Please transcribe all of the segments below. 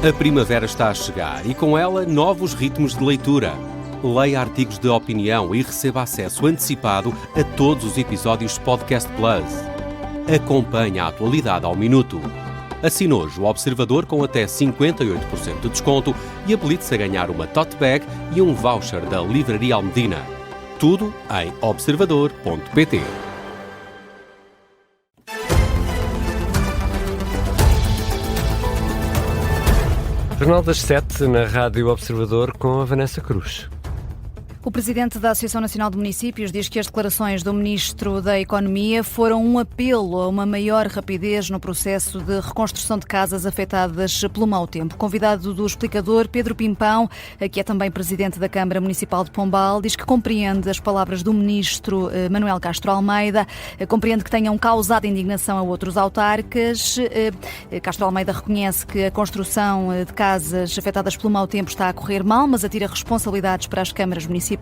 A primavera está a chegar e com ela novos ritmos de leitura. Leia artigos de opinião e receba acesso antecipado a todos os episódios de Podcast Plus. Acompanhe a atualidade ao minuto. Assine hoje o Observador com até 58% de desconto e habilite-se a ganhar uma tote bag e um voucher da Livraria Almedina. Tudo em observador.pt. Jornal das 7 na Rádio Observador com a Vanessa Cruz. O presidente da Associação Nacional de Municípios diz que as declarações do Ministro da Economia foram um apelo a uma maior rapidez no processo de reconstrução de casas afetadas pelo mau tempo. Convidado do explicador, Pedro Pimpão, que é também presidente da Câmara Municipal de Pombal, diz que compreende as palavras do Ministro Manuel Castro Almeida, compreende que tenham causado indignação a outros autarcas. Castro Almeida reconhece que a construção de casas afetadas pelo mau tempo está a correr mal, mas atira responsabilidades para as câmaras municipais.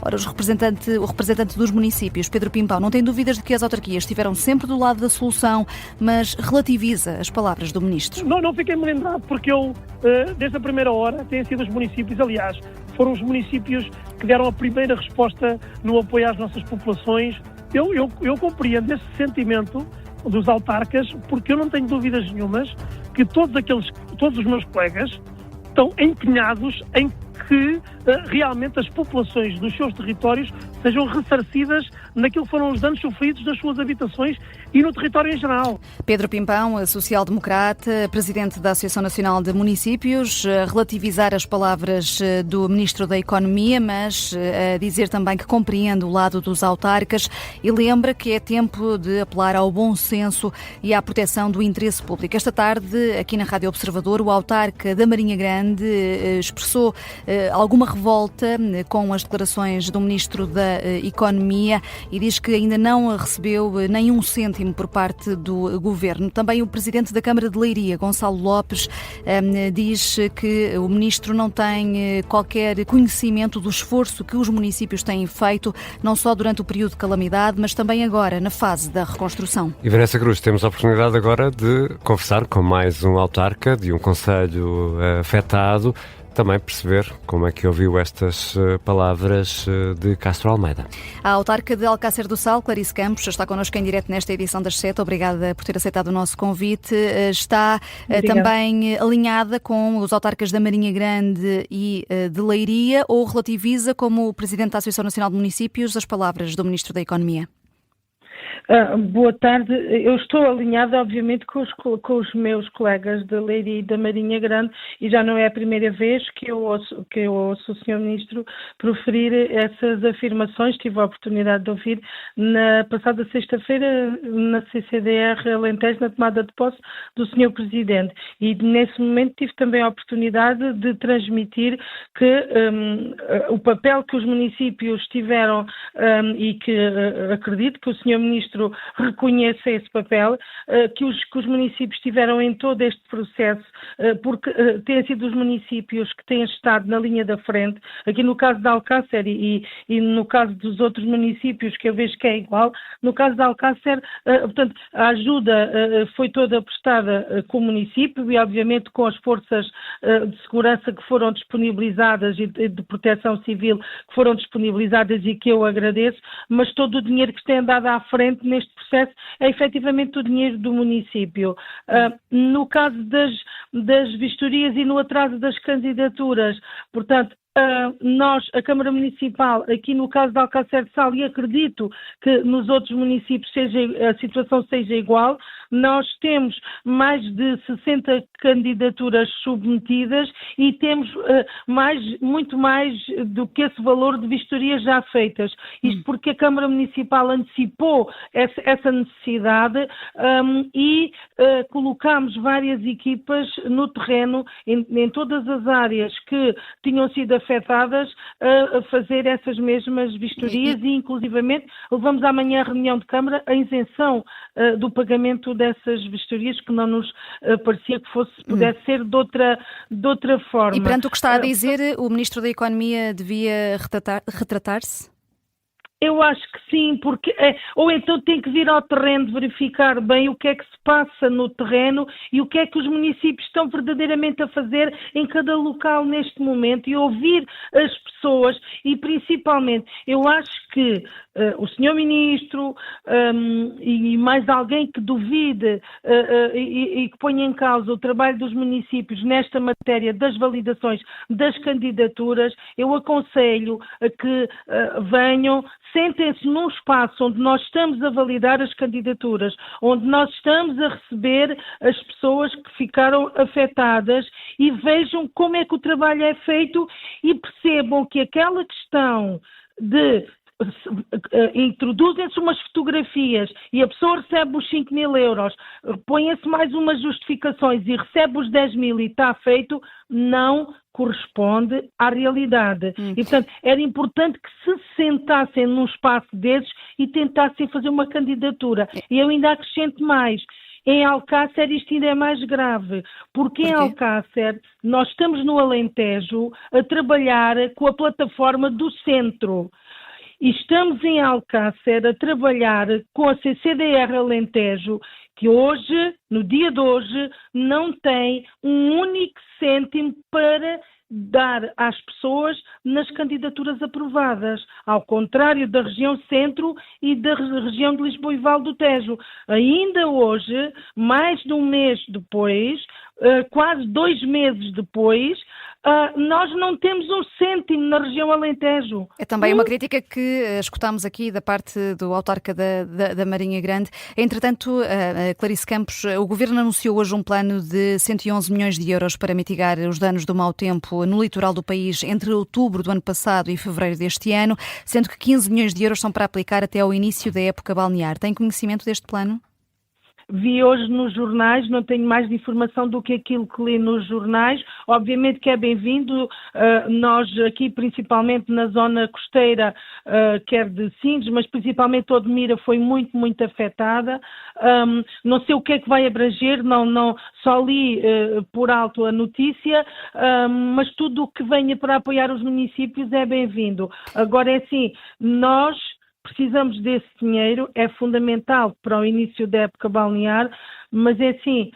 Ora, o representante dos municípios, Pedro Pimpão, não tem dúvidas de que as autarquias estiveram sempre do lado da solução, mas relativiza as palavras do Ministro. Não fiquei melindrado porque eu, desde a primeira hora, têm sido os municípios, aliás, foram os municípios que deram a primeira resposta no apoio às nossas populações. Eu compreendo esse sentimento dos autarcas, porque eu não tenho dúvidas nenhumas que todos os meus colegas estão empenhados em que realmente as populações dos seus territórios sejam ressarcidas naquilo que foram os danos sofridos nas suas habitações e no território em geral. Pedro Pimpão, social-democrata, presidente da Associação Nacional de Municípios, a relativizar as palavras do Ministro da Economia, mas a dizer também que compreende o lado dos autarcas e lembra que é tempo de apelar ao bom senso e à proteção do interesse público. Esta tarde, aqui na Rádio Observador, o autarca da Marinha Grande expressou alguma revolta com as declarações do Ministro da Economia e diz que ainda não recebeu nenhum cêntimo por parte do Governo. Também o Presidente da Câmara de Leiria, Gonçalo Lopes, diz que o Ministro não tem qualquer conhecimento do esforço que os municípios têm feito, não só durante o período de calamidade, mas também agora, na fase da reconstrução. E Vanessa Cruz, temos a oportunidade agora de conversar com mais um autarca de um concelho afetado, também perceber como é que ouviu estas palavras de Castro Almeida. A autarca de Alcácer do Sal, Clarice Campos, está connosco em direto nesta edição das 7. Obrigada por ter aceitado o nosso convite. Está também alinhada com os autarcas da Marinha Grande e de Leiria, ou relativiza, como o Presidente da Associação Nacional de Municípios, as palavras do Ministro da Economia? Boa tarde. Eu estou alinhada, obviamente, com os meus colegas da Leiria e da Marinha Grande, e já não é a primeira vez que eu ouço o Sr. Ministro proferir essas afirmações. Tive a oportunidade de ouvir na passada sexta-feira na CCDR Alentejo, na tomada de posse do Sr. Presidente, e nesse momento tive também a oportunidade de transmitir que o papel que os municípios tiveram e que acredito que o Sr. Ministro reconheça esse papel, que os municípios tiveram em todo este processo, porque têm sido os municípios que têm estado na linha da frente, aqui no caso de Alcácer e no caso dos outros municípios, que eu vejo que é igual. No caso de Alcácer, portanto, a ajuda foi toda prestada com o município e, obviamente, com as forças de segurança que foram disponibilizadas e de proteção civil que foram disponibilizadas e que eu agradeço, mas todo o dinheiro que se tem dado à frente neste processo é efetivamente o dinheiro do município. No caso das vistorias e no atraso das candidaturas, portanto, nós, a Câmara Municipal, aqui no caso de Alcácer de Sal, e acredito que nos outros municípios a situação seja igual, nós temos mais de 60 candidaturas submetidas e temos muito mais do que esse valor de vistorias já feitas. Isto porque a Câmara Municipal antecipou essa necessidade e colocámos várias equipas no terreno, em todas as áreas que tinham sido afetadas, a fazer essas mesmas vistorias e inclusivamente levamos amanhã à reunião de Câmara a isenção do pagamento dessas vistorias, que não nos parecia que pudesse ser de outra forma. E perante o que está a dizer, o Ministro da Economia devia retratar-se? Eu acho que sim, porque ou então tem que vir ao terreno verificar bem o que é que se passa no terreno e o que é que os municípios estão verdadeiramente a fazer em cada local neste momento e ouvir as pessoas e principalmente eu acho que o Sr. Ministro e mais alguém que duvide e que ponha em causa o trabalho dos municípios nesta matéria das validações das candidaturas, eu aconselho a que venham, sentem-se num espaço onde nós estamos a validar as candidaturas, onde nós estamos a receber as pessoas que ficaram afetadas e vejam como é que o trabalho é feito e percebam que aquela questão de introduzem-se umas fotografias e a pessoa recebe os 5.000 euros, põe-se mais umas justificações e recebe os 10.000 e está feito, não corresponde à realidade. E, portanto, era importante que se sentassem num espaço desses e tentassem fazer uma candidatura. E eu ainda acrescento mais. Em Alcácer isto ainda é mais grave, porque em Alcácer nós estamos no Alentejo a trabalhar com a plataforma do centro. E estamos em Alcácer a trabalhar com a CCDR Alentejo, que hoje, no dia de hoje, não tem um único cêntimo para dar às pessoas nas candidaturas aprovadas, ao contrário da região centro e da região de Lisboa e Val do Tejo. Ainda hoje, mais de um mês depois, quase 2 meses depois, nós não temos um cêntimo na região Alentejo. É também uma crítica que escutámos aqui da parte do autarca da Marinha Grande. Entretanto, Clarice Campos, o Governo anunciou hoje um plano de 111 milhões de euros para mitigar os danos do mau tempo no litoral do país entre outubro do ano passado e fevereiro deste ano, sendo que 15 milhões de euros são para aplicar até ao início da época balnear. Tem conhecimento deste plano? Vi hoje nos jornais, não tenho mais de informação do que aquilo que li nos jornais. Obviamente que é bem-vindo. Nós aqui, principalmente na zona costeira, quer de Sines, mas principalmente Odmira foi muito, muito afetada. Não sei o que é que vai abranger, não, só li por alto a notícia, mas tudo o que venha para apoiar os municípios é bem-vindo. Agora é assim, nós precisamos desse dinheiro, é fundamental para o início da época balnear, mas é assim,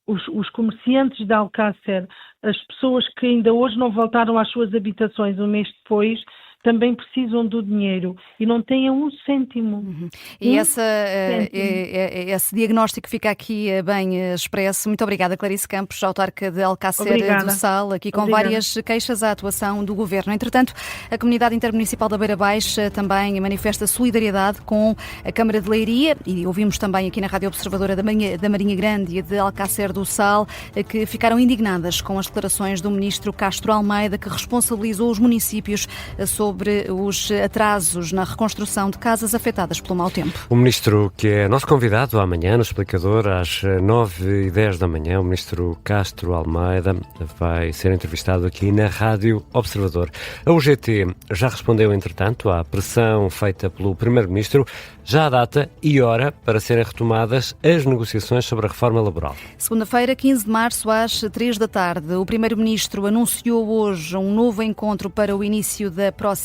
os comerciantes de Alcácer, as pessoas que ainda hoje não voltaram às suas habitações um mês depois, também precisam do dinheiro e não têm um cêntimo. E esse diagnóstico fica aqui bem expresso. Muito obrigada, Clarice Campos, autarca de Alcácer do Sal, aqui com várias queixas à atuação do Governo. Entretanto, a Comunidade Intermunicipal da Beira Baixa também manifesta solidariedade com a Câmara de Leiria e ouvimos também aqui na Rádio Observadora da Marinha Grande e de Alcácer do Sal que ficaram indignadas com as declarações do Ministro Castro Almeida, que responsabilizou os municípios sobre os atrasos na reconstrução de casas afetadas pelo mau tempo. O Ministro que é nosso convidado amanhã no Explicador às 9h10 da manhã, o Ministro Castro Almeida, vai ser entrevistado aqui na Rádio Observador. A UGT já respondeu, entretanto, à pressão feita pelo Primeiro-Ministro. Já há data e hora para serem retomadas as negociações sobre a reforma laboral. Segunda-feira, 15 de março, às 3 da tarde. O Primeiro-Ministro anunciou hoje um novo encontro para o início da próxima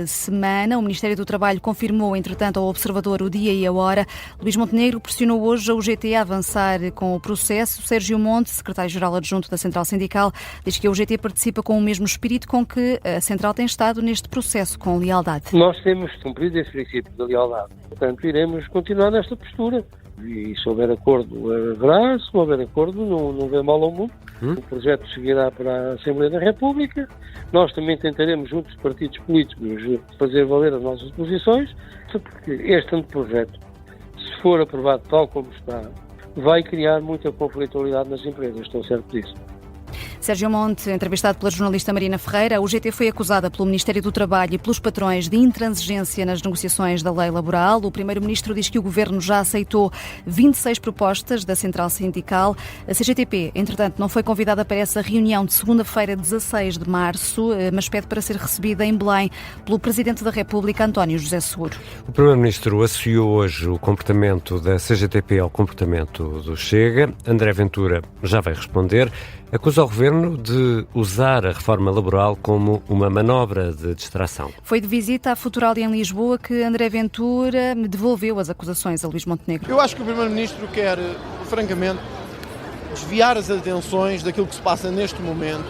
semana. O Ministério do Trabalho confirmou, entretanto, ao Observador o dia e a hora. Luís Montenegro pressionou hoje a UGT a avançar com o processo. Sérgio Monte, secretário-geral adjunto da Central Sindical, diz que a UGT participa com o mesmo espírito com que a Central tem estado neste processo, com lealdade. Nós temos cumprido esse princípio da lealdade. Portanto, iremos continuar nesta postura. E se houver acordo, haverá. Se não houver acordo, não vê mal ao mundo. O projeto seguirá para a Assembleia da República. Nós também tentaremos, juntos dos partidos políticos, fazer valer as nossas posições, porque este anteprojeto, se for aprovado tal como está, vai criar muita conflitualidade nas empresas. Estou certo disso. Sérgio Monte, entrevistado pela jornalista Marina Ferreira, a UGT foi acusada pelo Ministério do Trabalho e pelos patrões de intransigência nas negociações da lei laboral. O Primeiro-Ministro diz que o Governo já aceitou 26 propostas da Central Sindical. A CGTP, entretanto, não foi convidada para essa reunião de segunda-feira, 16 de março, mas pede para ser recebida em Belém pelo Presidente da República, António José Seguro. O Primeiro-Ministro associou hoje o comportamento da CGTP ao comportamento do Chega. André Ventura já vai responder. Acusa o Governo Governo de usar a reforma laboral como uma manobra de distração. Foi de visita à Futuralia em Lisboa que André Ventura devolveu as acusações a Luís Montenegro. Eu acho que o Primeiro-Ministro quer, francamente, desviar as atenções daquilo que se passa neste momento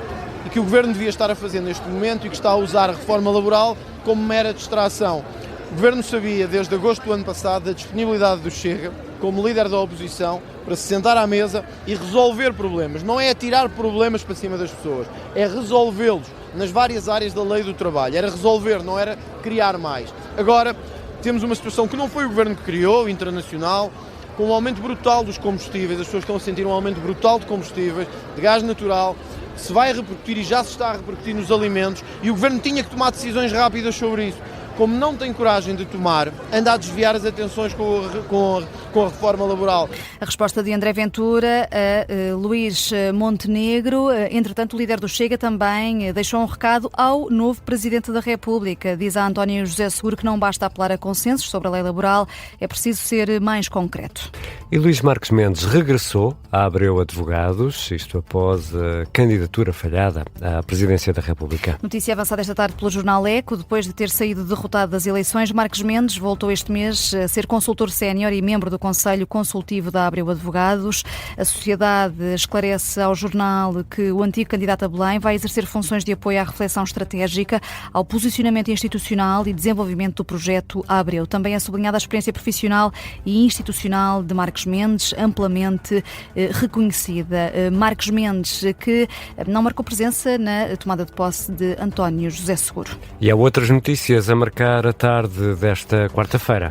e que o Governo devia estar a fazer neste momento e que está a usar a reforma laboral como mera distração. O Governo sabia, desde agosto do ano passado, da disponibilidade do Chega, como líder da oposição, para se sentar à mesa e resolver problemas. Não é atirar problemas para cima das pessoas, é resolvê-los nas várias áreas da lei do trabalho. Era resolver, não era criar mais. Agora, temos uma situação que não foi o Governo que criou, internacional, com um aumento brutal dos combustíveis. As pessoas estão a sentir um aumento brutal de combustíveis, de gás natural, se vai repercutir e já se está a repercutir nos alimentos, e o Governo tinha que tomar decisões rápidas sobre isso. Como não tem coragem de tomar, anda a desviar as atenções com a reforma laboral. A resposta de André Ventura a Luís Montenegro. Entretanto, o líder do Chega também deixou um recado ao novo Presidente da República. Diz a António José Seguro que não basta apelar a consensos sobre a lei laboral, é preciso ser mais concreto. E Luís Marques Mendes regressou a Abreu Advogados, isto após a candidatura falhada à Presidência da República. Notícia avançada esta tarde pelo jornal Eco. Depois de ter saído derrotado das eleições, Marques Mendes voltou este mês a ser consultor sénior e membro do Conselho Consultivo da Abreu Advogados. A sociedade esclarece ao jornal que o antigo candidato a Belém vai exercer funções de apoio à reflexão estratégica, ao posicionamento institucional e desenvolvimento do projeto Abreu. Também é sublinhada a experiência profissional e institucional de Marques Mendes, amplamente reconhecida. Marques Mendes, que não marcou presença na tomada de posse de António José Seguro. E há outras notícias a marcar a tarde desta quarta-feira.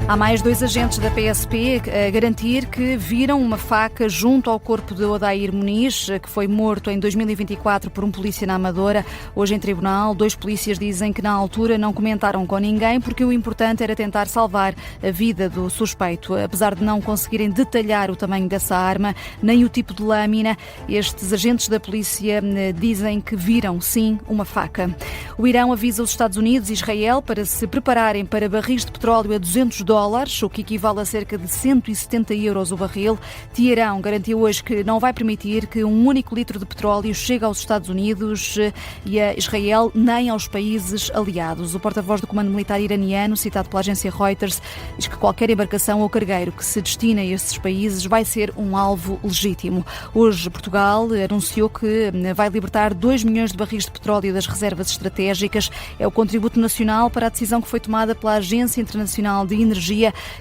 Há mais 2 agentes da PSP a garantir que viram uma faca junto ao corpo de Odair Muniz, que foi morto em 2024 por um polícia na Amadora. Hoje em tribunal, 2 polícias dizem que na altura não comentaram com ninguém porque o importante era tentar salvar a vida do suspeito. Apesar de não conseguirem detalhar o tamanho dessa arma, nem o tipo de lâmina, estes agentes da polícia dizem que viram, sim, uma faca. O Irão avisa os Estados Unidos e Israel para se prepararem para barris de petróleo a $200, o que equivale a cerca de 170 euros o barril. Teherão garantiu hoje que não vai permitir que um único litro de petróleo chegue aos Estados Unidos e a Israel, nem aos países aliados. O porta-voz do comando militar iraniano, citado pela agência Reuters, diz que qualquer embarcação ou cargueiro que se destine a estes países vai ser um alvo legítimo. Hoje, Portugal anunciou que vai libertar 2 milhões de barris de petróleo das reservas estratégicas. É o contributo nacional para a decisão que foi tomada pela Agência Internacional de Energia,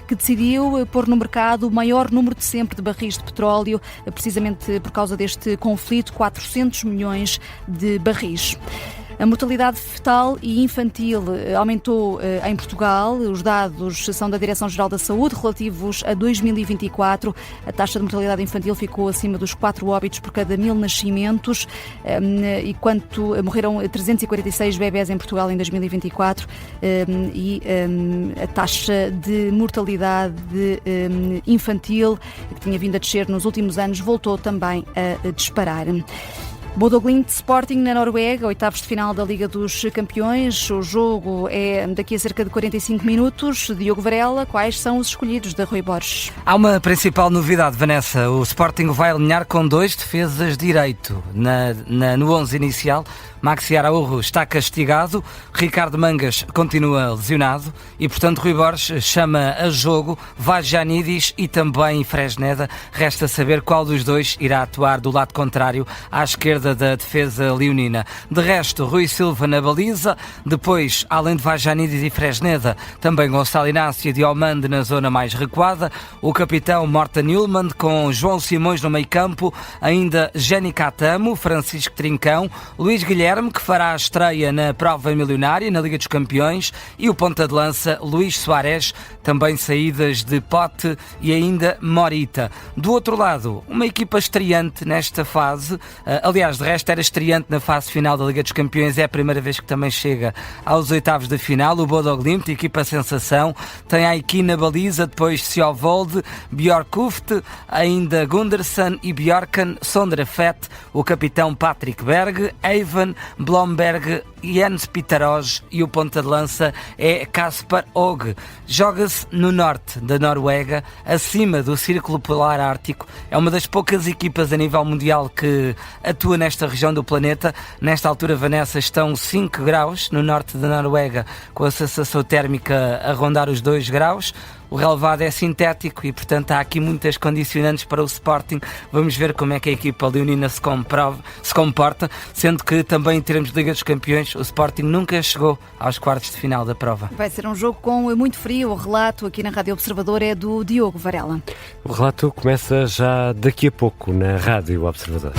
que decidiu pôr no mercado o maior número de sempre de barris de petróleo, precisamente por causa deste conflito, 400 milhões de barris. A mortalidade fetal e infantil aumentou em Portugal. Os dados são da Direção-Geral da Saúde, relativos a 2024. A taxa de mortalidade infantil ficou acima dos 4 óbitos por cada 1000 nascimentos, enquanto morreram 346 bebés em Portugal em 2024 e a taxa de mortalidade infantil, que tinha vindo a descer nos últimos anos, voltou também a disparar. Bodo Glimt Sporting na Noruega, oitavos de final da Liga dos Campeões. O jogo é daqui a cerca de 45 minutos. Diogo Varela, quais são os escolhidos da Rui Borges? Há uma principal novidade, Vanessa. O Sporting vai alinhar com 2 defesas de direito. No 11 inicial, Maxi Araújo está castigado, Ricardo Mangas continua lesionado e, portanto, Rui Borges chama a jogo Vajanidis e também Fresneda. Resta saber qual dos 2 irá atuar do lado contrário à esquerda da defesa leonina. De resto, Rui Silva na baliza, depois, além de Vajanidis e Fresneda, também Gonçalo Inácio e Diomande na zona mais recuada, o capitão Morten Hjulmand com João Simões no meio campo, ainda Jenny Catamo, Francisco Trincão, Luís Guilherme, que fará a estreia na prova milionária na Liga dos Campeões, e o ponta de lança Luís Soares, também saídas de Pote e ainda Morita. Do outro lado, uma equipa estreante nesta fase, aliás, de resto era estreante na fase final da Liga dos Campeões, é a primeira vez que também chega aos oitavos de final. O Bodo Glimt, equipa sensação, tem Aiki na baliza, depois Sjovold, Bjorkuft, ainda Gundersen e Bjorkan, Sondre Fett, o capitão Patrick Berg, Eiven, Blomberg, Jens Pitaros e o ponta de lança é Kasper Høeg. Joga-se no norte da Noruega, acima do Círculo Polar Ártico. É uma das poucas equipas a nível mundial que atua nesta região do planeta. Nesta altura, Vanessa, estão 5 graus no norte da Noruega, com a sensação térmica a rondar os 2 graus. O relevado é sintético e, portanto, há aqui muitas condicionantes para o Sporting. Vamos ver como é que a equipa leonina se comporta, sendo que também em termos de Liga dos Campeões, o Sporting nunca chegou aos quartos de final da prova. Vai ser um jogo com muito frio. O relato aqui na Rádio Observador é do Diogo Varela. O relato começa já daqui a pouco na Rádio Observador.